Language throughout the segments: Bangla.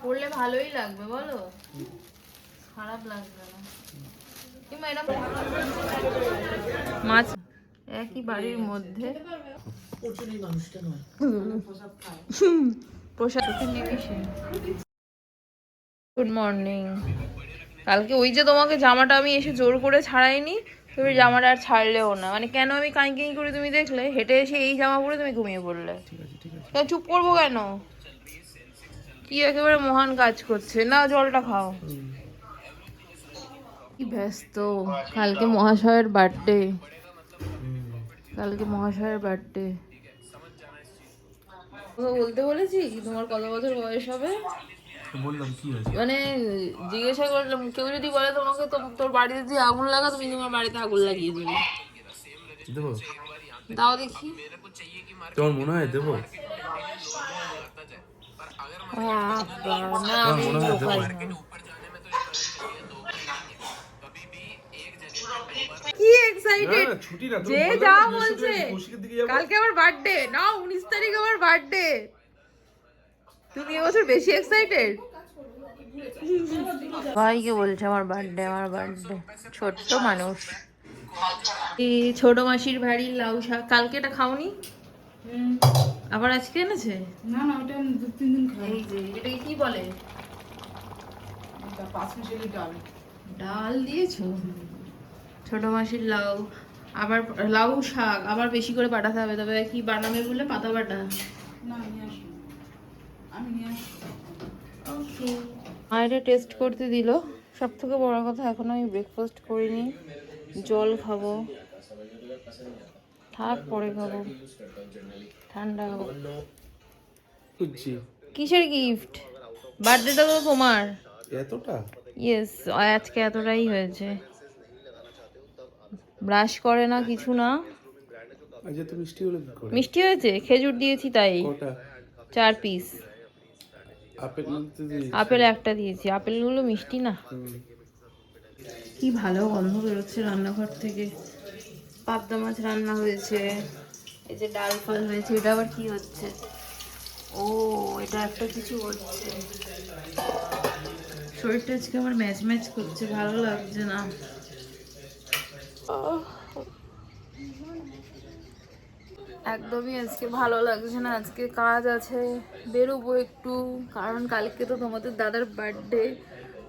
পড়লে ভালোই লাগবে বলো, খারাপ লাগবে না। কিংবা এরকম মাছ একই বাড়ির মধ্যে প্রসাদ নিমিশে। Good morning. কালকে ওই যে তোমাকে জামাটা আমি এসে জোর করে ছাড়াইনি, তুমি জামাটা আর ছাড়লেও না, মানে কেন আমি কাঁই কাঁই করে তুমি দেখলে, হেঁটে এসে এই জামা পরে তুমি ঘুমিয়ে পড়লে। কেন চুপ করবো কেন? কি একেবারে মহান কাজ করছে না, জলটা খাও। কি ব্যস্ত, কালকে মহাশয়ের বার্থডে, কালকে মহাশয়ের বার্থডে। বলতে বলেছি তোমার কত বছর বয়স হবে, বললাম কি হয়েছে, মানে জিজ্ঞাসা করলাম, কেউ যদি বলে তোমাকে তোর বাড়িতে যদি আগুন লাগা, তুমি তোমার বাড়িতে আগুন লাগিয়ে দেবে। দেবো? দাও দেখি। তোমার মনে হয় দেবো? না আমি মনে হয় দেবো? কি এক্সাইটেড, যে যা বলছে। কালকে আমার বার্থডে না, 19 তারিখ আমার বার্থডে। তুমি এবছর বেশি এক্সাইটেড। ভাইকে বলছে আমার বার্থডে, আমার বার্থডে। ছোট্ট মানুষ। এই ছোট মাসির বাড়ির লাউ শাক, কালকে এটা খাওনি? আবার আজকে এনেছে? না না, ওটা আমি 2-3 দিন খাই। এই যে এটাকে কি বলে? এটা 5 মিশালি ডাল। ডাল দিয়েছো? ছোট মাসির লাউ, আবার লাউ শাক আবার বেশি করে পাঠাতে হবে। তবে কি বানাবে বলে? পাতা বাটা? না নিয়ে আসো, আমি নিয়ে আসি। ওকে। মায়েরা টেস্ট করতে দিল। সব থেকে বড় কথা, এখন আমি ব্রেকফাস্ট করিনি, জল খাবো, থাক পরে খাবো, ঠান্ডা খাবো। কিসের গিফট? বার্থডেটা তো তোমার। এতটা? ইয়েস, আজকে এতটাই হয়েছে। ব্রাশ করে না, কিছু না। আজ তো মিষ্টি হলো কি করে? মিষ্টি হয়েছে, খেজুর দিয়েছি তাই। কটা? 4 পিস। আপেল আপেল একটা দিয়েছি, আপেলগুলো মিষ্টি না। কি ভালো গন্ধ বেরোচ্ছে রান্নাঘর থেকে। পাবদা মাছ রান্না হয়েছে, এই যে ডাল ফাল হয়েছে। এটা আবার কি হচ্ছে? ও, এটা একটা কিছু হচ্ছে। শরীরটা আজকে আমার ম্যাচ ম্যাচ করছে, ভালো লাগছে না। একদমই আজকে ভালো লাগছে না। আজকে কাজ আছে, বেরোবো একটু, কারণ কালকে তো তোমাদের দাদার বার্থডে।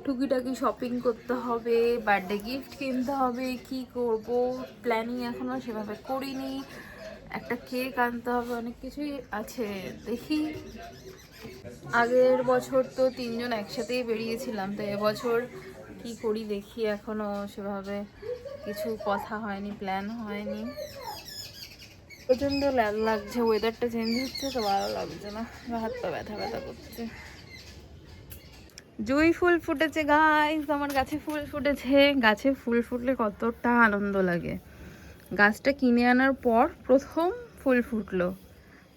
টুকিটাকি শপিং করতে হবে, বার্থডে গিফট কিনতে হবে, কি করব প্ল্যানিং এখনো সেভাবে করিনি। একটা কেক আনতে হবে, অনেক কিছুই আছে, দেখি। আগের বছর তো 3 জন একসাথেই বেরিয়েছিলাম, তো এবছর কি করি দেখি। এখনো সেভাবে কিছু কথা হয়নি, প্ল্যান হয়নি। প্রচন্ড লাগছে, ওয়েদারটা চেঞ্জ হচ্ছে তো ভালো লাগছে না, হাত পা ব্যথা ব্যথা করছে। জুঁই ফুল ফুটেছে গাইস, আমার গাছে ফুল ফুটেছে। গাছে ফুল ফুটলে কতটা আনন্দ লাগে। গাছটা কিনে আনার পর প্রথম ফুল ফুটলো,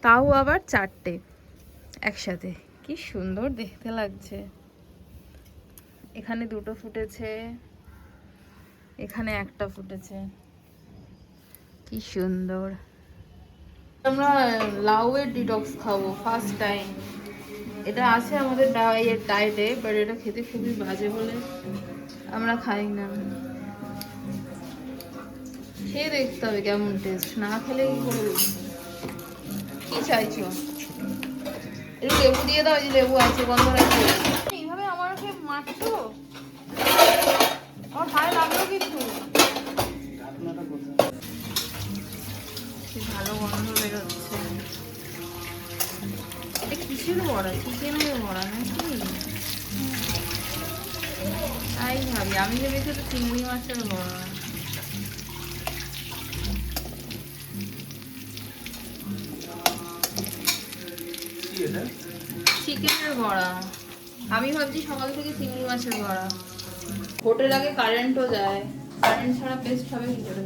তাও আবার 4টে একসাথে। কি সুন্দর দেখতে লাগছে। এখানে 2টো ফুটেছে, এখানে একটা ফুটেছে, কি সুন্দর। আমরা লাউয়ের ডিটক্স খাবো ফার্স্ট টাইম। এটা আছে আমাদের ডায়েটে, বাট এটা খেতে খুবই বাজে বলে আমরা খাই না। খেয়ে দেখতে হবে কেমন টেস্ট, না খেলে কি করে বুঝবো। কি চাইছো? একটু লেবু দিয়ে দাও, যে লেবু আছে, গন্ধ রাখবে। এইভাবে আমাকে মারছো, আমার ভালো লাগলো কিন্তু। ভালো গন্ধ বেরোচ্ছে। এটা কিসের বড়া? চিকেনের বড়া নাকি? তাই ভাবি, আমি ভেবেছি তো চিংড়ি মাছের বড়া। চিকেনের বড়া, আমি ভাবছি সকাল থেকে চিংড়ি মাছের বড়া। ভোটের আগে কারেন্টও যায়, কারেন্ট ছাড়া পেস্ট হবে কি করে?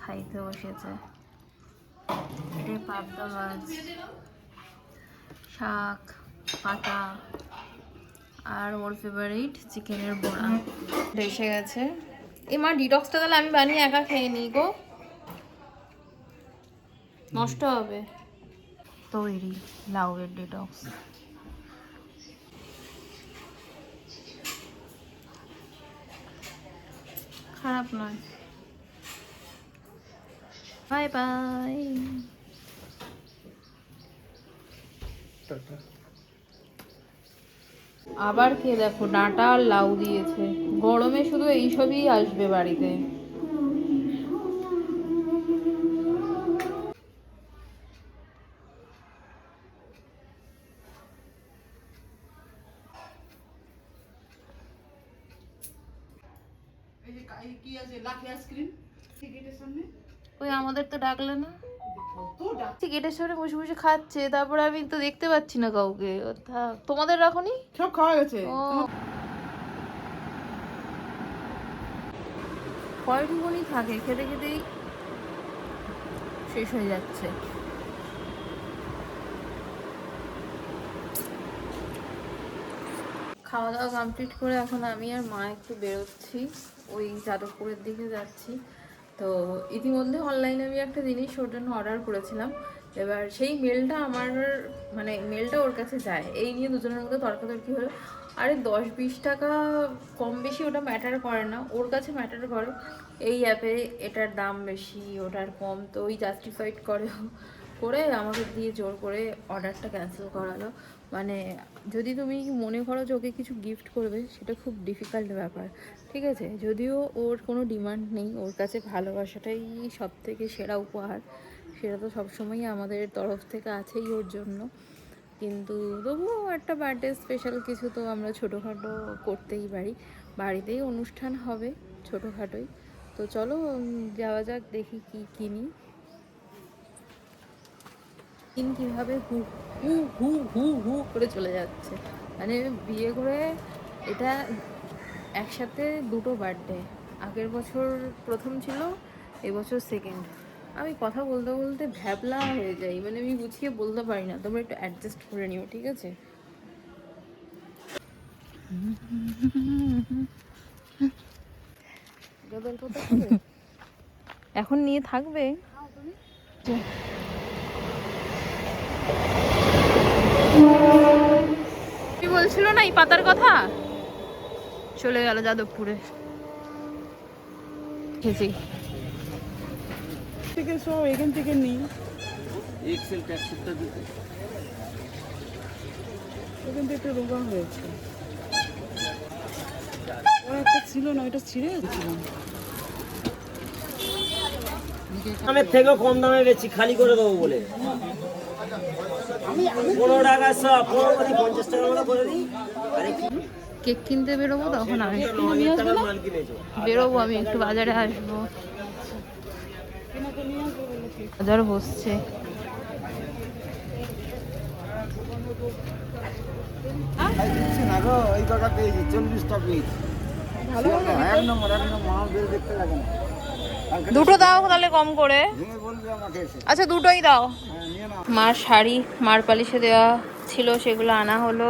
খাইতে বসেছে। এটা পাবদা মাছ, শাক, পাতা, আর ওর ফেভারিট চিকেনের বড়া। এসে গেছে। এই মা, ডিটক্সটা তাহলে আমি বানিয়ে একা খেয়ে নিই গো, নষ্ট হবে। তৈরি লাউয়ের ডিটক্স। খারাপ নয়। Bye bye. টাটা। আবার কে দেখো ডাঁটা আর লাউ দিয়েছে, গরমে শুধু এইসবই আসবে বাড়িতে। এই যে কি আছে লাকি আইসক্রিম টিকেটের সামনে ওই আমাদের তো ডাকলে না, কত ডাক গেটের সামনে বসে বসে খাচ্ছে, তারপরে আমি তো দেখতে পাচ্ছি না কাউকে। তোমাদের রাখোনি? সব খাওয়া গেছে। ও কয়টুকুনি থাকে, খেতে খেতেই শেষ হয়ে যাচ্ছে। খাওয়া দাওয়া কমপ্লিট করে এখন আমি আর মা একটু বেরোচ্ছি, ওই যাদবপুরের দিকে যাচ্ছি। তো ইতিমধ্যে অনলাইনে আমি একটা জিনিস ওর জন্য অর্ডার করেছিলাম, এবার সেই মেলটা আমার মানে মেলটা ওর কাছে যায়, এই নিয়ে দুজনের মধ্যে তর্কাতর্কি হলো। আরে 10-20 টাকা কম বেশি ওটা ম্যাটার করে না, ওর কাছে ম্যাটার করে এই অ্যাপে এটার দাম বেশি ওটার কম, তো ওই জাস্টিফাইড করে আমাকে দিয়ে জোর করে অর্ডারটা ক্যান্সেল করালো। মানে যদি তুমি মনে করো যে ওকে কিছু গিফট করবে, সেটা খুব ডিফিকাল্ট ব্যাপার, ঠিক আছে? যদিও ওর কোনো ডিমান্ড নেই, ওর কাছে ভালোবাসাটাই সব থেকে সেরা উপহার, সেটা তো সবসময়ই আমাদের তরফ থেকে আছেই ওর জন্য। কিন্তু তবুও একটা বার্থডে স্পেশাল কিছু তো আমরা ছোটোখাটো করতেই পারি, বাড়িতেই অনুষ্ঠান হবে ছোটোখাটোই। তো চলো যাওয়া যাক, দেখি কি কিনি। কীভাবে হু হু হু হু হু করে চলে যাচ্ছে, মানে বিয়ে করে এটা একসাথে দুটো বার্থডে, আগের বছর প্রথম ছিল, এবছর সেকেন্ড। আমি কথা বলতে বলতে ভ্যাবলা হয়ে যাই, মানে আমি গুছিয়ে বলতে পারি না, তোমরা একটু অ্যাডজাস্ট করে নিও, ঠিক আছে? এখন নিয়ে থাকবে। কি বলছিল না এই পাতার কথা, চলে গেল যাদবপুরে। থেকে সব এখান থেকে নিই, এক্সেল ট্যাক্সটা দিতে এখান থেকে একটা রোগা হয়েছে। ওর একটা ছিল না, ওইটা ছিঁড়ে গেছিলাম। দামের থেকেও কম দামে বেচি, খালি করে দেবো বলে। 15 টাকা সব, 50 টাকার মতো করে দিই। কেক কিনতে বেরোবো, তখন আমি মাল কিনেছো। বেরোবো, আমি একটু বাজারে আসবো, বাজার বসছে। না গো, এই কটা পেয়েছি, 40টা পেয়েছি। এক নম্বর মাল বের দেখতে লাগে না। দুটো দাও তাহলে কম করে। ভেঙে বলবে আমাকে এসে। আচ্ছা দুটোই দাও। হ্যাঁ, নিয়ে নাও। মার শাড়ি মার পালিশে দেওয়া ছিল, সেগুলো আনা হলো,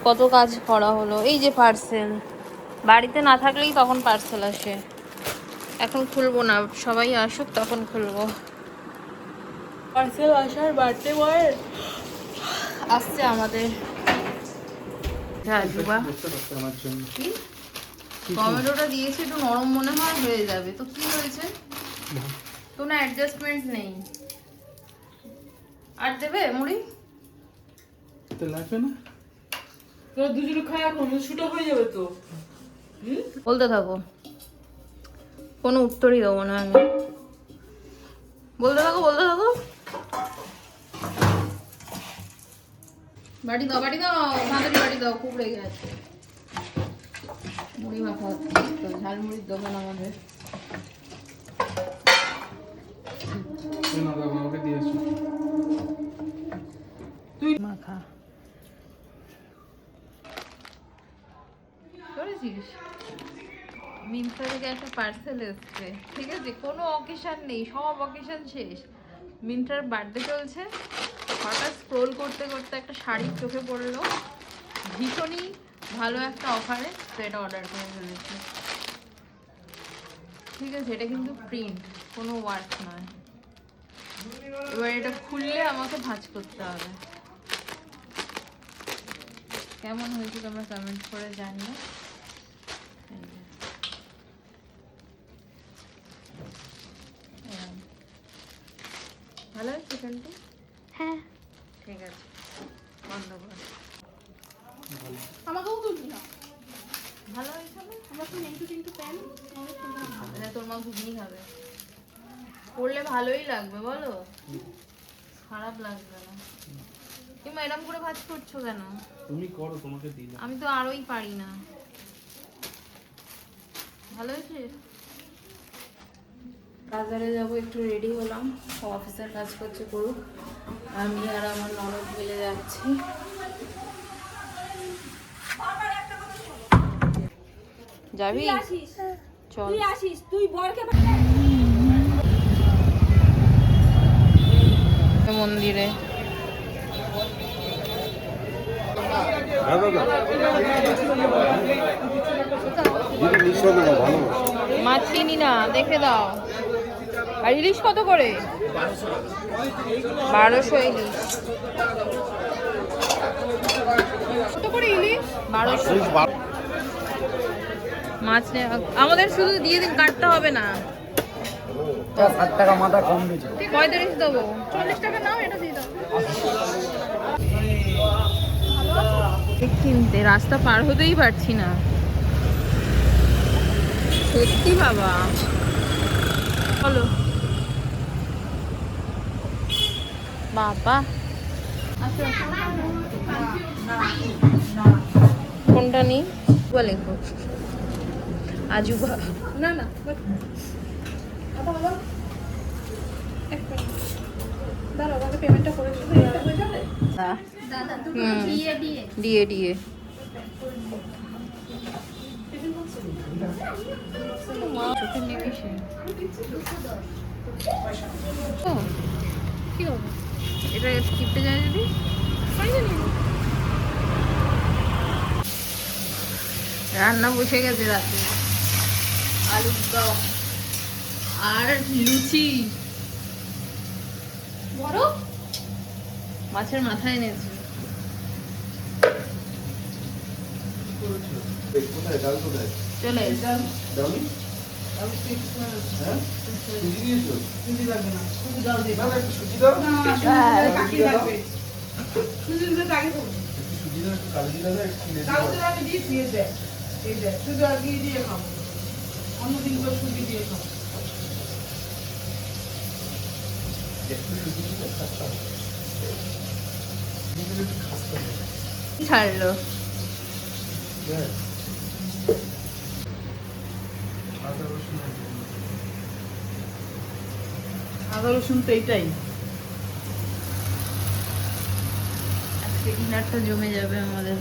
কত কাজ করা হলো। এই যে পার্সেল, বাড়িতে না থাকলেই তখন পার্সেল আসে, এখন খুলবো না, সবাই আসুক তখন খুলবো। পার্সেল আসার বার্থডে বয় আসছে আমাদের। যুবা আমার জন্য টমেটোটা দিয়েছে, একটু নরম মনে হয় হয়ে যাবে, তো কি হয়েছে? তো না অ্যাডজাস্টমেন্ট নেই, আর দেবে মুড়ি? তো লাগবে না, তোরা দুজনে খাই, এখন শুটো হয়ে যাবে তো। বলতে থাকো, কোনো উত্তরই দেবো না আমি, বলতে থাকো বলতে থাকো। বাড়ি দাও বাড়ি দাও, তাড়াতাড়ি বাড়ি দাও, খুব রেগে আছে। মুড়ি মাখা হচ্ছে, ঝালমুড়ির দোকান আমাদের। না দাও, আমাকে দিয়েছো তুই মাখা করেছিস? মিন্ত্রা থেকে একটা পার্সেল এসছে, ঠিক আছে? কোনো অকেশন নেই, সব অকেশন শেষ। মিন্ত্রার বার্থডে চলছে, হঠাৎ স্ক্রোল করতে করতে একটা শাড়ি চোখে পড়লো, ভীষণই ভালো একটা অফারে, তো এটা অর্ডার করে ফেলেছি, ঠিক আছে? এটা কিন্তু প্রিন্ট, কোনো ওয়ার্ক নয়। এবার এটা খুললে আমাকে ভাঁজ করতে হবে। কেমন হয়েছে তোমরা কমেন্ট করে জানিও। ভালো হয়েছে চিকেনটা? হ্যাঁ ঠিক আছে, বন্ধ কর। আমাকেও তুলবি না। ভালো হয়েছে না? আমার তো নেই কিন্তু প্যান অনেক সুন্দর। তোর মা ঘুগনি খাবে, করলে ভালোই লাগবে বলো, খারাপ লাগবে না। তুমি এরকম করে ভাজ করছো কেন? তুমি করো, তোমাকে দিলাম। আমি তো আরোই পারি না। ভালো হয়েছে? বাজারে যাবো, একটু রেডি হলাম, সব অফিসের কাজ করছে করুক, আমি আর আমার ননদ মিলে যাচ্ছি। যাবি? চল মন্দিরে। মাছ কিনি না, দেখে দাও। আর ইলিশ কত করে? 1200 ইলিশ। কত করে ইলিশ? 1200। মাছ নে, আমাদের শুধু দিয়ে দিন, কাটতে হবে না। 60 টাকা মাথা কম দিয়েছে। 35 দেবো। 40 টাকা নাও, এটা দিয়ে দাও। কিনতে রাস্তা পার হতেই পারছি না সত্যি বাবা। চলো বাবা, কোনটা নি বলে আজুবা? না না আবার আবার এক মিনিট দাঁড়াও, আমাকে পেমেন্টটা করে দিতে হয়ে যাবে। দিয়ে দিয়ে চোখের নিমিশে কি হবে এটা টিপতে যায় যদি? রান্না বসে গেছে রাতে, আলুর দম আর লুচি, বড় মাছের মাথা এনেছে। চলে অন্যদিনগুলো সুজি দিয়ে খাবো। ছাড়লো। আদা রসুন তো এইটাই। আজকে ডিনারটা জমে যাবে আমাদের।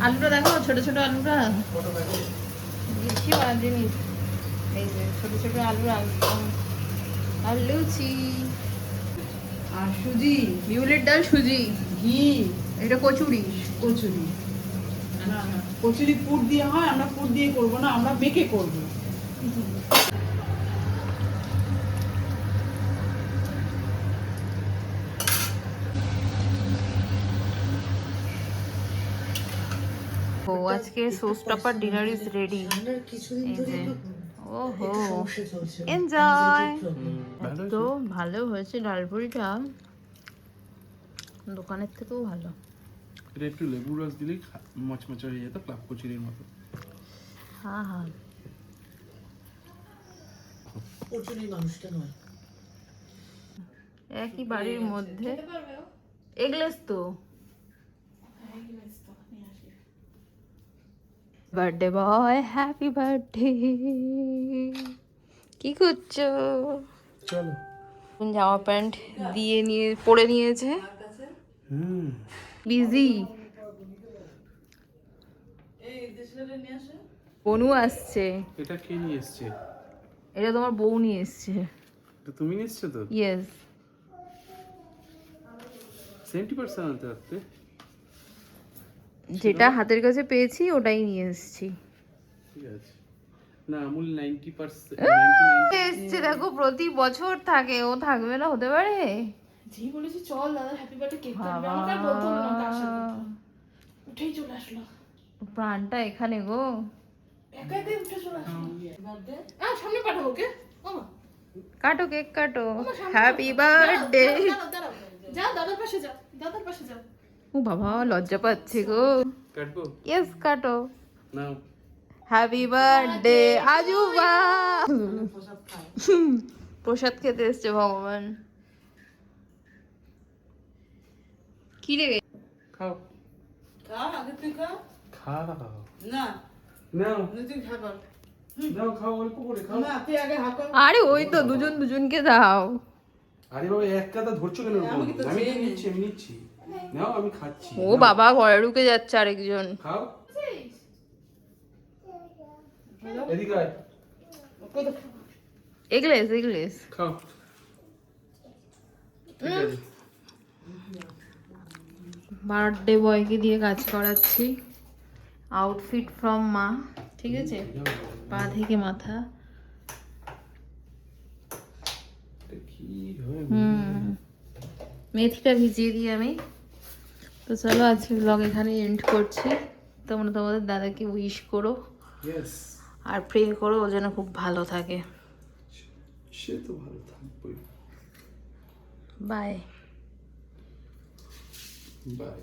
আলুটা দেখো, ছোট ছোট আলুটা দিয়েছি জিনিস, এই যে ছোট ছোট আলু একদম, আর লুচি আর সুজি, বিউলির ডাল, সুজি, ঘি, এটা কচুরি। কচুরি। না না, কচুরি পুর দিয়ে হয়, আমরা পুর দিয়ে করব না, আমরা মেখে করব। ও আজকে sows topper dinner is ready. ওহো এনজয়। তো ভালো হয়েছে ডালপুরিটা, দোকানের থেকেও ভালো। এটা একটু লেবু রস দিলেই মচমচে হয়ে যেত, ক্লাব কচুরির মতো। হ্যাঁ হ্যাঁ, একই বাড়ির মধ্যে এগলেস তো। Birthday boy, happy birthday. কি করছো? চলো। জামা প্যান্ট দিয়ে নিয়ে পরে নিয়েছে, বিজি। বনু আসছে। এটা কে নিয়ে এসছে? এটা তোমার বউ নিয়ে এসছে। এটা তুমি নিয়ে এসছো তো? ইয়েস। 70% আনতে পারতে। যেটা হাতের কাছে পেয়েছি ওটাই নিয়ে এসেছি। ঠিক আছে। না আমুল 90% এসছে দেখো, প্রতি বছর থাকে, ও থাকবে না হতে পারে? জি বলেছি চল দাদা হ্যাপি বার্থডে কেক কাটবে, আমাকে আর বলতে হলো না কার সাথে উঠেই চলে আসলো, প্রাণটা এখানে গো। একা একাই উঠে চলে আসলো। সামনে পাঠাবো ওকে, ওমা কাটো কেক কাটো, হ্যাপি বার্থডে। দাঁড়াও যাও দাদার পাশে যাও, দাদার পাশে যাও। ও বাবা লজ্জা পাচ্ছে গো। কাটবো ইয়েস কাটো। নাও। Happy birthday আজুবা। প্রসাদ খেতে এসছে ভগবান। কি রে? খাও আগে তুই খা খাও না নাও তুই খা কর নাও খাও অল্প করে খাও। না তুই আগে হা কর আরে ওই তো দুজন দুজনকে দাও। আরে বাবা এক কাদা ধরছো কেন এরকম? আমি তো নিচ্ছি আমি নিচ্ছি নাও আমি খাচ্ছি। ও বাবা ঘরে ঢুকে যাচ্ছে আরেকজন। খাও এদিকে আয় এগলেস এগলেস। খাও ঠিক আছে বার্থডে বয়কে দিয়ে কাজ করাচ্ছি। আউটফিট ফ্রম মা, ঠিক আছে, পা থেকে মাথা। এটা কি হয়? মেথিটা ভিজিয়ে দিই আমি। তো চলো আজকে ব্লগ এখানে এন্ড করছি। তোমরা তোমাদের দাদাকে উইশ করো ইয়েস আর প্রে করো ও যেন খুব ভালো থাকে। সে তো ভালো থাকবে। বাই। বাই।